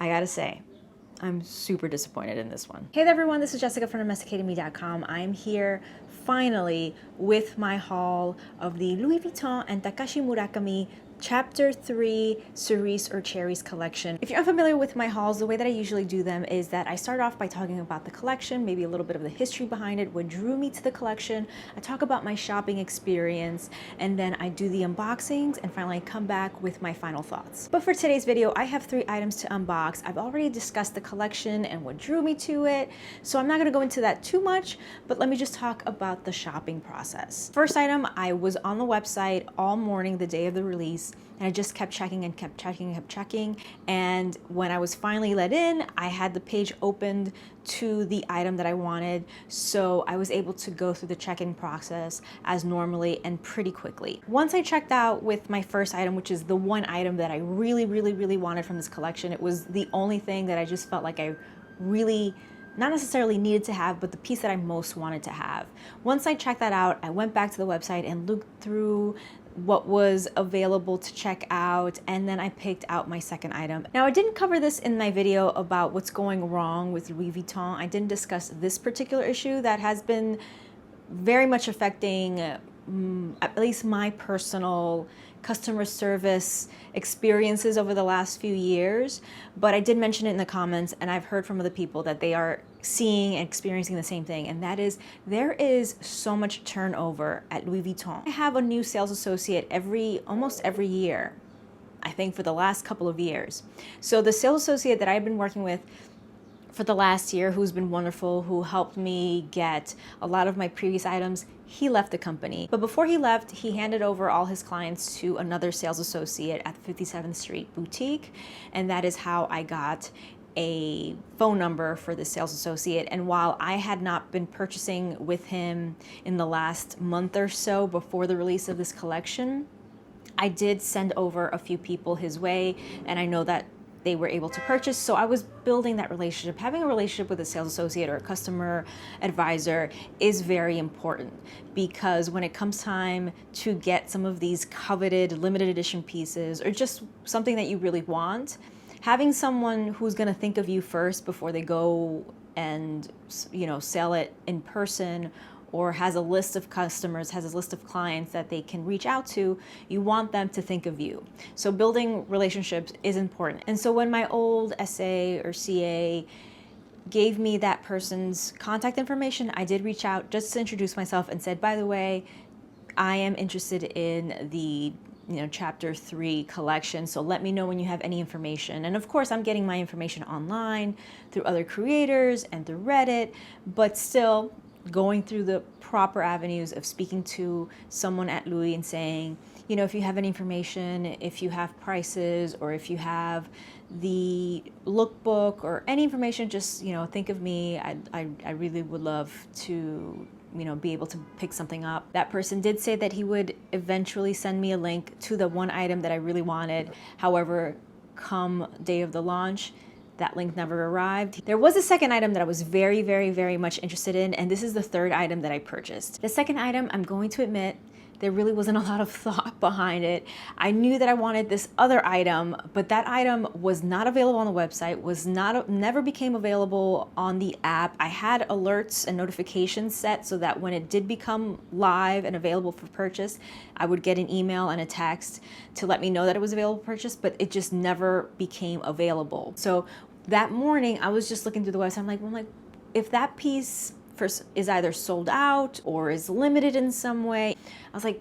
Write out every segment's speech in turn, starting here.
I gotta say, I'm super disappointed in this one. Hey there everyone, this is Jessica from Domesticatedme.com. I'm here finally with my haul of the Louis Vuitton and Takashi Murakami Chapter 3 Cerise or Cherries collection. If you're unfamiliar with my hauls, the way that I usually do them is that I start off by talking about the collection, maybe a little bit of the history behind it, what drew me to the collection. I talk about my shopping experience, and then I do the unboxings, and finally I come back with my final thoughts. But for today's video, I have 3 items to unbox. I've already discussed the collection and what drew me to it, so I'm not gonna go into that too much, but let me just talk about the shopping process. First item, I was on the website all morning the day of the release, and I just kept checking and kept checking and kept checking. And when I was finally let in, I had the page opened to the item that I wanted. So I was able to go through the check-in process as normally and pretty quickly. Once I checked out with my first item, which is the one item that I really wanted from this collection, it was the only thing that I just felt like I really not necessarily needed to have, but the piece that I most wanted to have. Once I checked that out, I went back to the website and looked through what was available to check out, and then I picked out my second item. Now, I didn't cover this in my video about what's going wrong with Louis Vuitton. I didn't discuss this particular issue that has been very much affecting at least my personal customer service experiences over the last few years, but I did mention it in the comments, and I've heard from other people that they are seeing and experiencing the same thing, and that is there is so much turnover at Louis Vuitton. I have a new sales associate almost every year, I think for the last couple of years. So the sales associate that I've been working with for the last year, who's been wonderful, who helped me get a lot of my previous items, he left the company. But before he left, he handed over all his clients to another sales associate at the 57th Street boutique, and that is how I got a phone number for the sales associate. And while I had not been purchasing with him in the last month or so before the release of this collection, I did send over a few people his way, and I know that they were able to purchase. So I was building that relationship. Having a relationship with a sales associate or a customer advisor is very important, because when it comes time to get some of these coveted limited edition pieces or just something that you really want, having someone who's going to think of you first before they go and, you know, sell it in person, or has a list of customers, has a list of clients that they can reach out to, you want them to think of you. So building relationships is important. And so when my old SA or CA gave me that person's contact information, I did reach out just to introduce myself and said, by the way, I am interested in the Chapter 3 collection, so let me know when you have any information. And of course, I'm getting my information online through other creators and through Reddit, but still going through the proper avenues of speaking to someone at Louis and saying, if you have any information, if you have prices, or if you have the lookbook or any information, just, think of me. I really would love to, be able to pick something up. That person did say that he would eventually send me a link to the one item that I really wanted. However, come day of the launch, that link never arrived. There was a second item that I was very much interested in, and this is the third item that I purchased. The second item, I'm going to admit, there really wasn't a lot of thought behind it. I knew that I wanted this other item, but that item was not available on the website, never became available on the app. I had alerts and notifications set so that when it did become live and available for purchase, I would get an email and a text to let me know that it was available for purchase, but it just never became available. So that morning, I was just looking through the website. I'm like, if that piece is either sold out or is limited in some way, I was like,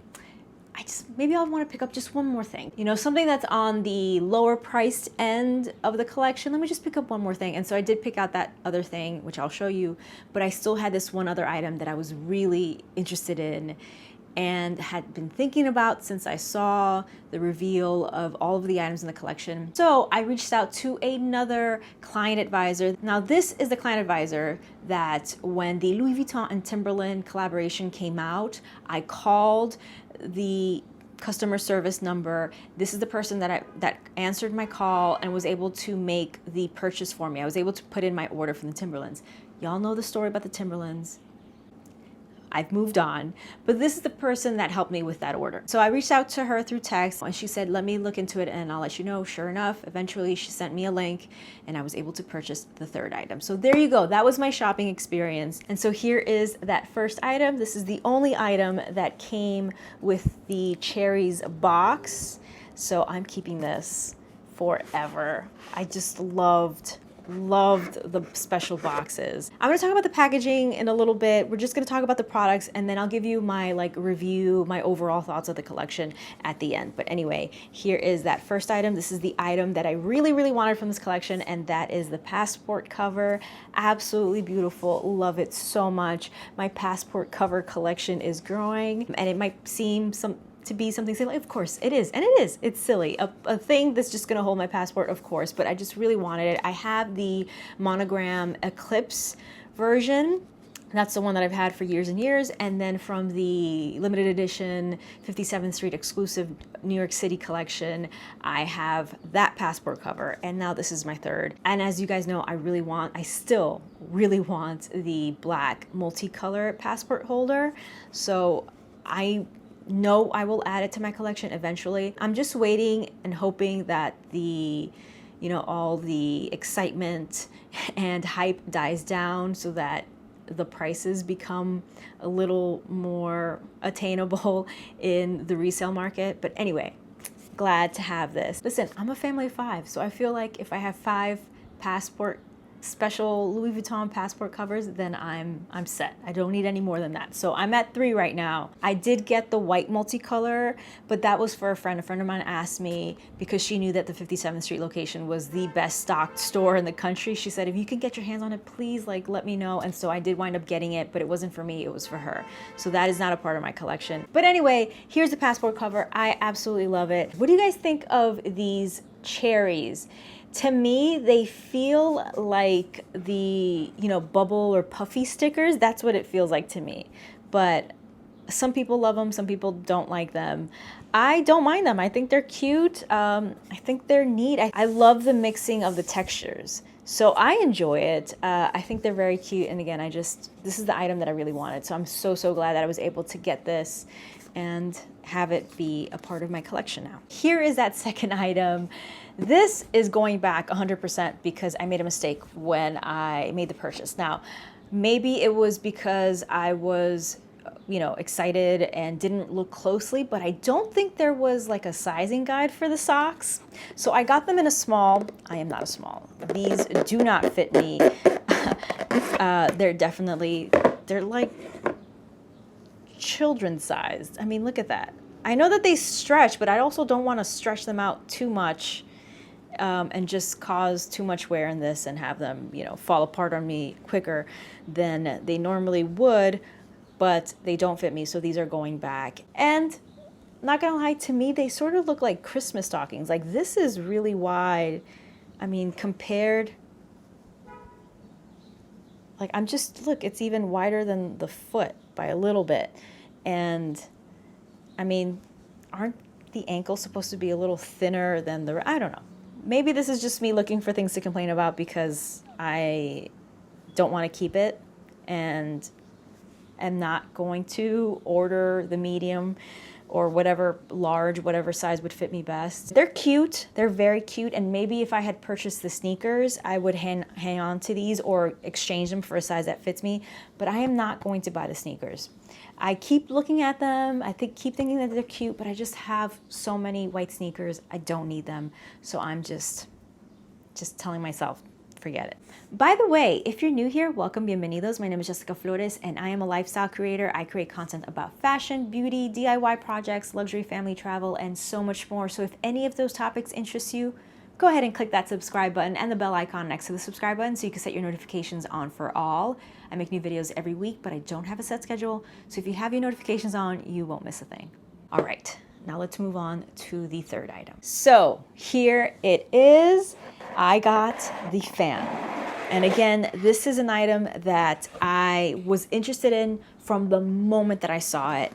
maybe I want to pick up just one more thing. Something that's on the lower priced end of the collection. Let me just pick up one more thing. And so I did pick out that other thing, which I'll show you, but I still had this one other item that I was really interested in and had been thinking about since I saw the reveal of all of the items in the collection. So I reached out to another client advisor. Now this is the client advisor that when the Louis Vuitton and Timberland collaboration came out, I called the customer service number. This is the person that answered my call and was able to make the purchase for me. I was able to put in my order from the Timberlands. Y'all know the story about the Timberlands. I've moved on, but this is the person that helped me with that order. So I reached out to her through text and she said, let me look into it and I'll let you know. Sure enough, eventually she sent me a link and I was able to purchase the third item. So there you go. That was my shopping experience. And so here is that first item. This is the only item that came with the cherries box. So I'm keeping this forever. I just loved the special boxes. I'm gonna talk about the packaging in a little bit. We're just gonna talk about the products and then I'll give you my review, my overall thoughts of the collection at the end. But anyway, here is that first item. This is the item that I really, really wanted from this collection, and that is the passport cover. Absolutely beautiful, love it so much. My passport cover collection is growing, and it might seem to be something silly. Of course it is, and it is. It's silly. A thing that's just gonna hold my passport, of course, but I just really wanted it. I have the monogram Eclipse version. That's the one that I've had for years and years. And then from the limited edition 57th Street exclusive New York City collection, I have that passport cover. And now this is my third. And as you guys know, I still really want the black multicolor passport holder. So I know I will add it to my collection eventually. I'm just waiting and hoping that all the excitement and hype dies down so that the prices become a little more attainable in the resale market. But anyway, glad to have this. Listen, I'm a family of 5, so I feel like if I have 5 special Louis Vuitton passport covers, then I'm set. I don't need any more than that. So I'm at 3 right now. I did get the white multicolor, but that was for a friend. A friend of mine asked me because she knew that the 57th Street location was the best stocked store in the country. She said, if you can get your hands on it, please let me know. And so I did wind up getting it, but it wasn't for me, it was for her. So that is not a part of my collection. But anyway, here's the passport cover. I absolutely love it. What do you guys think of these cherries? To me, they feel like the, bubble or puffy stickers. That's what it feels like to me. But some people love them, some people don't like them. I don't mind them. I think they're cute. I think they're neat. I love the mixing of the textures. So I enjoy it. I think they're very cute. And again, this is the item that I really wanted. So I'm so, so glad that I was able to get this and have it be a part of my collection now. Here is that second item. This is going back 100% because I made a mistake when I made the purchase. Now, maybe it was because I was, excited and didn't look closely, but I don't think there was a sizing guide for the socks. So I got them in a small. I am not a small. These do not fit me. They're like children's sized. I mean, look at that. I know that they stretch, but I also don't want to stretch them out too much and just cause too much wear in this and have them, fall apart on me quicker than they normally would, but they don't fit me, so these are going back. And not gonna lie, to me, they sort of look like Christmas stockings. This is really wide. I mean, compared, look, it's even wider than the foot by a little bit. And I mean, aren't the ankles supposed to be a little thinner than I don't know. Maybe this is just me looking for things to complain about because I don't want to keep it and am not going to order the medium or whatever size would fit me best. They're cute. They're very cute. And maybe if I had purchased the sneakers, I would hang on to these or exchange them for a size that fits me. But I am not going to buy the sneakers. I keep looking at them. I keep thinking that they're cute, but I just have so many white sneakers. I don't need them. So I'm just telling myself, forget it. By the way, if you're new here, welcome, bienvenidos. My name is Jessica Flores, and I am a lifestyle creator. I create content about fashion, beauty, DIY projects, luxury, family travel, and so much more. So if any of those topics interest you, go ahead and click that subscribe button and the bell icon next to the subscribe button so you can set your notifications on for all. I make new videos every week, but I don't have a set schedule. So if you have your notifications on, you won't miss a thing. All right, now let's move on to the third item. So here it is. I got the fan. And again, this is an item that I was interested in from the moment that I saw it.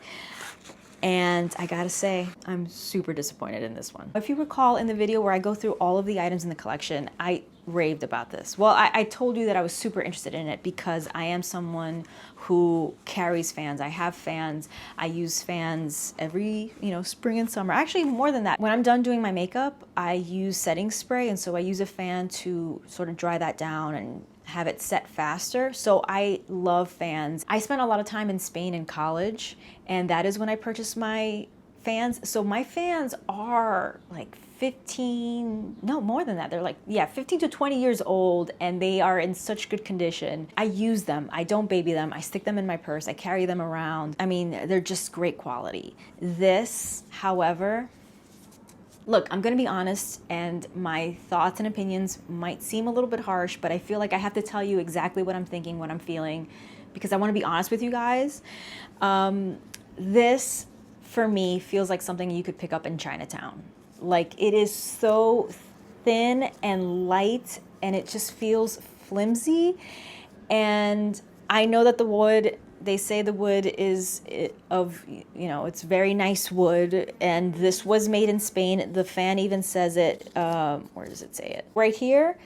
And I gotta say, I'm super disappointed in this one. If you recall in the video where I go through all of the items in the collection, I raved about this? Well, I told you that I was super interested in it because I am someone who carries fans. I have fans. I use fans every, spring and summer. Actually, more than that. When I'm done doing my makeup, I use setting spray, and so I use a fan to sort of dry that down and have it set faster. So I love fans. I spent a lot of time in Spain in college, and that is when I purchased my fans. So my fans are like 15, no, more than that. They're like, 15 to 20 years old, and they are in such good condition. I use them. I don't baby them. I stick them in my purse. I carry them around. I mean, they're just great quality. This, however, look, I'm gonna be honest, and my thoughts and opinions might seem a little bit harsh, but I feel like I have to tell you exactly what I'm thinking, what I'm feeling, because I wanna be honest with you guys. This, for me, feels like something you could pick up in Chinatown. Like, it is so thin and light, and it just feels flimsy. And I know that the wood, they say the wood is it's very nice wood, and this was made in Spain. The fan even says it, where does it say it? Right here,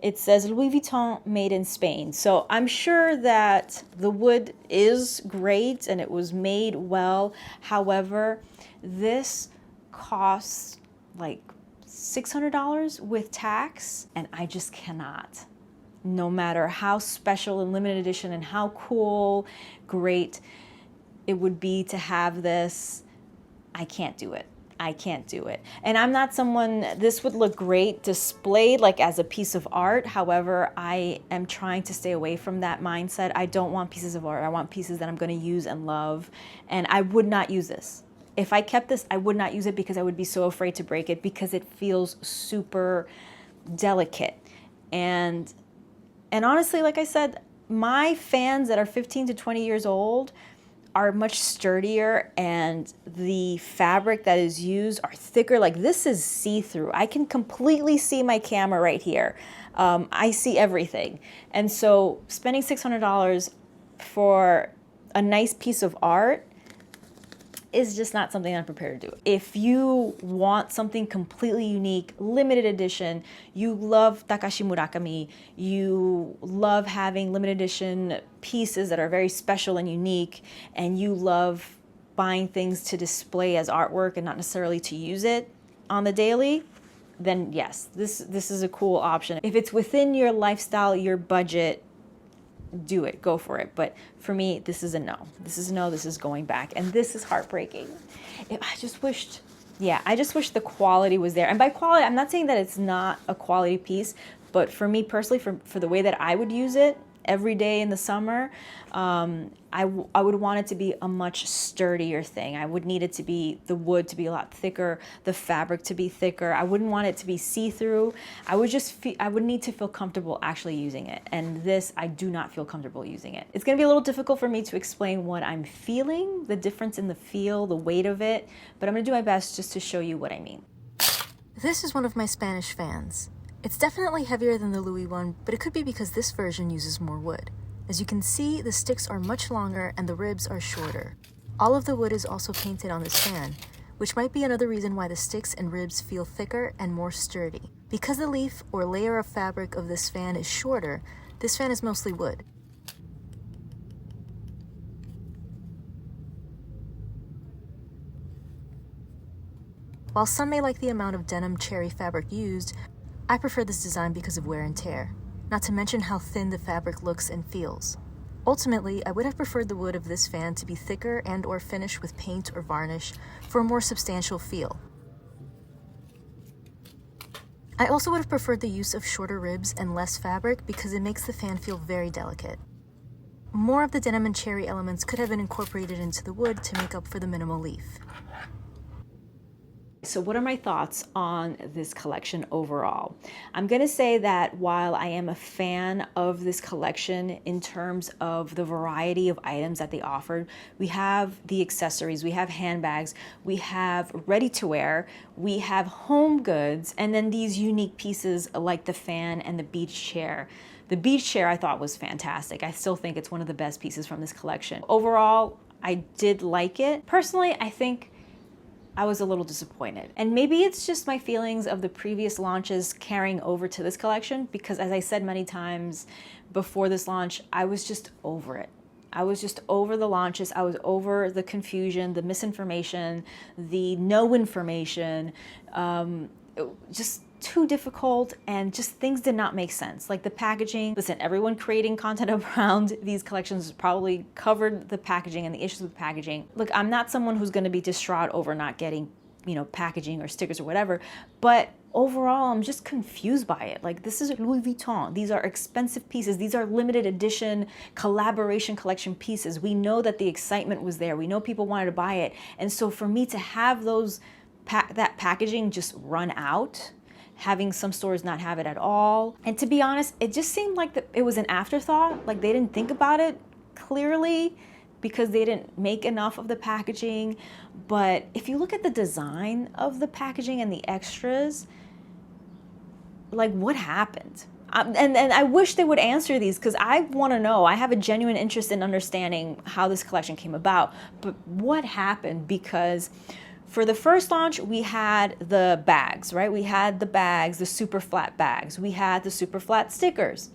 it says Louis Vuitton made in Spain. So I'm sure that the wood is great and it was made well. However, this costs like $600 with tax, and I just cannot. No matter how special and limited edition and how cool, great it would be to have this, I can't do it. I can't do it. And I'm not someone, this would look great displayed like as a piece of art. However, I am trying to stay away from that mindset. I don't want pieces of art. I want pieces that I'm going to use and love. And I would not use this. If I kept this, I would not use it because I would be so afraid to break it, because it feels super delicate. And honestly, like I said, my fans that are 15 to 20 years old are much sturdier, and the fabric that is used are thicker. Like, this is see-through. I can completely see my camera right here. I see everything. And so spending $600 for a nice piece of art is just not something I'm prepared to do. If you want something completely unique, limited edition, you love Takashi Murakami, you love having limited edition pieces that are very special and unique, and you love buying things to display as artwork and not necessarily to use it on the daily, then yes, this is a cool option. If it's within your lifestyle, your budget, do it, go for it. But for me, this is a no. This is a no, this is going back. And this is heartbreaking. I just wished the quality was there. And by quality, I'm not saying that it's not a quality piece, but for me personally, for the way that I would use it every day in the summer, I would want it to be a much sturdier thing. I would need it to be, the wood to be a lot thicker, the fabric to be thicker. I wouldn't want it to be see-through. I would need to feel comfortable actually using it. And this, I do not feel comfortable using it. It's gonna be a little difficult for me to explain what I'm feeling, the difference in the feel, the weight of it, but I'm gonna do my best just to show you what I mean. This is one of my Spanish fans. It's definitely heavier than the Louis one, but it could be because this version uses more wood. As you can see, the sticks are much longer and the ribs are shorter. All of the wood is also painted on this fan, which might be another reason why the sticks and ribs feel thicker and more sturdy. Because the leaf or layer of fabric of this fan is shorter, this fan is mostly wood. While some may like the amount of denim cherry fabric used, I prefer this design because of wear and tear, not to mention how thin the fabric looks and feels. Ultimately, I would have preferred the wood of this fan to be thicker and or finished with paint or varnish for a more substantial feel. I also would have preferred the use of shorter ribs and less fabric because it makes the fan feel very delicate. More of the denim and cherry elements could have been incorporated into the wood to make up for the minimal leaf. So what are my thoughts on this collection overall? I'm going to say that while I am a fan of this collection in terms of the variety of items that they offered, we have the accessories, we have handbags, we have ready-to-wear, we have home goods, and then these unique pieces like the fan and the beach chair. The beach chair I thought was fantastic. I still think it's one of the best pieces from this collection. Overall, I did like it. Personally, I think I was a little disappointed. And maybe it's just my feelings of the previous launches carrying over to this collection, because as I said many times before this launch, I was just over it. I was just over the launches. I was over the confusion, the misinformation, the no information, just too difficult, and just things did not make sense. Like the packaging, listen, everyone creating content around these collections probably covered the packaging and the issues with packaging. Look, I'm not someone who's going to be distraught over not getting, packaging or stickers or whatever, but overall, I'm just confused by it. Like, this is Louis Vuitton. These are expensive pieces. These are limited edition collaboration collection pieces. We know that the excitement was there. We know people wanted to buy it. And so for me to have that packaging just run out, having some stores not have it at all, and to be honest, it just seemed like it was an afterthought. Like they didn't think about it clearly because they didn't make enough of the packaging. But if you look at the design of the packaging and the extras, like what happened? And I wish they would answer these, because I want to know. I have a genuine interest in understanding how this collection came about. But what happened? Because for the first launch, we had the bags, right? We had the bags, the super flat bags. We had the super flat stickers.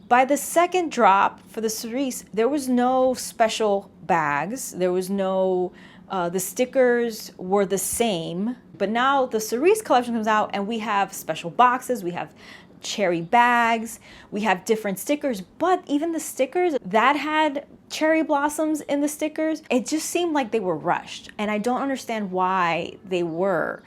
By the second drop for the cerise, there was no special bags. There was no, the stickers were the same. But now the cerise collection comes out and we have special boxes. We have cherry bags. We have different stickers. But even the stickers that had cherry blossoms in the stickers, it just seemed like they were rushed. And I don't understand why they were.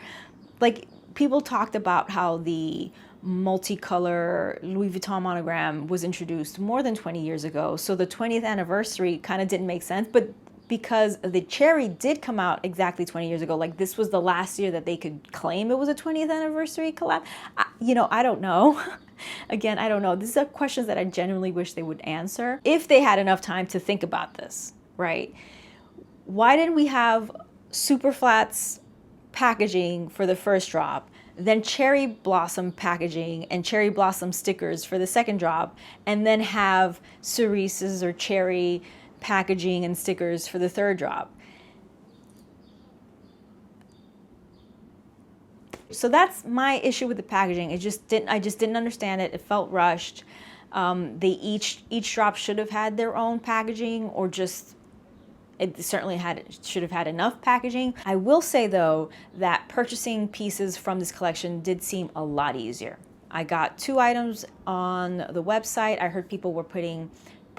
Like, people talked about how the multicolor Louis Vuitton monogram was introduced more than 20 years ago. So the 20th anniversary kind of didn't make sense. But because the cherry did come out exactly 20 years ago, like this was the last year that they could claim it was a 20th anniversary collab. I don't know. Again, I don't know. These are questions that I genuinely wish they would answer if they had enough time to think about this, right? Why didn't we have super flats packaging for the first drop, then cherry blossom packaging and cherry blossom stickers for the second drop, and then have cerises or cherry packaging and stickers for the third drop? So that's my issue with the packaging. I just didn't understand it. It felt rushed. Each drop should have had their own packaging, or just it certainly should have had enough packaging. I will say though that purchasing pieces from this collection did seem a lot easier. I got 2 items on the website. I heard people were putting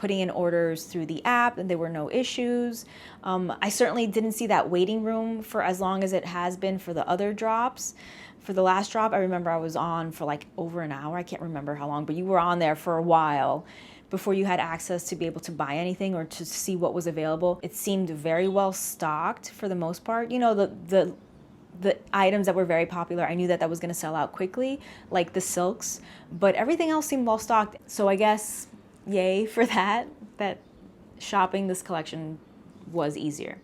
in orders through the app and there were no issues. I certainly didn't see that waiting room for as long as it has been for the other drops. For the last drop, I remember I was on for like over an hour. I can't remember how long, but you were on there for a while before you had access to be able to buy anything or to see what was available. It seemed very well stocked for the most part. The items that were very popular, I knew that was going to sell out quickly, like the silks, but everything else seemed well stocked. So I guess yay for that shopping this collection was easier.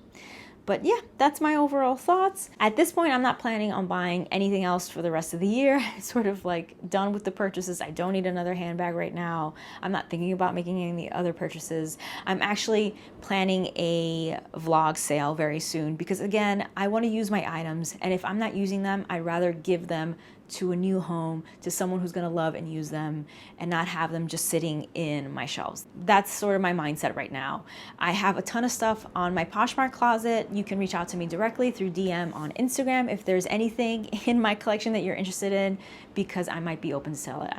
But yeah, that's my overall thoughts. At this point, I'm not planning on buying anything else for the rest of the year. I'm sort of like done with the purchases. I don't need another handbag right now. I'm not thinking about making any other purchases. I'm actually planning a vlog sale very soon because, again, I want to use my items. And if I'm not using them, I'd rather give them to a new home, to someone who's going to love and use them, and not have them just sitting in my shelves. That's sort of my mindset right now. I have a ton of stuff on my Poshmark closet. You can reach out to me directly through DM on Instagram if there's anything in my collection that you're interested in, because I might be open to sell it.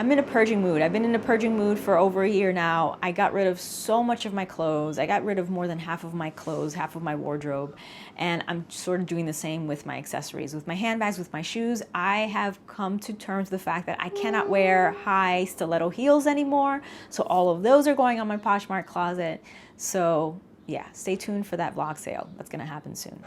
I'm in a purging mood. I've been in a purging mood for over a year now. I got rid of so much of my clothes. I got rid of more than half of my clothes, half of my wardrobe. And I'm sort of doing the same with my accessories, with my handbags, with my shoes. I have come to terms with the fact that I cannot wear high stiletto heels anymore. So all of those are going on my Poshmark closet. So yeah, stay tuned for that vlog sale. That's gonna happen soon.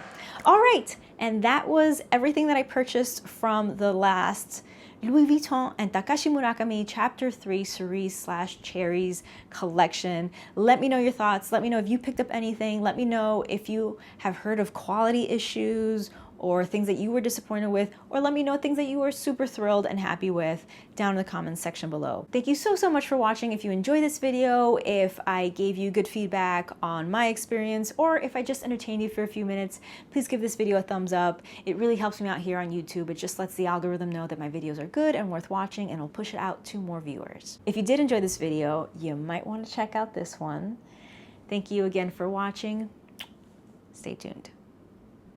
All right, and that was everything that I purchased from the last Louis Vuitton and Takashi Murakami Chapter 3 Cerise/Cherries collection. Let me know your thoughts. Let me know if you picked up anything. Let me know if you have heard of quality issues or things that you were disappointed with, or let me know things that you were super thrilled and happy with down in the comments section below. Thank you so much for watching. If you enjoyed this video, if I gave you good feedback on my experience, or if I just entertained you for a few minutes, please give this video a thumbs up. It really helps me out here on YouTube. It just lets the algorithm know that my videos are good and worth watching, and it'll push it out to more viewers. If you did enjoy this video, you might want to check out this one. Thank you again for watching. Stay tuned.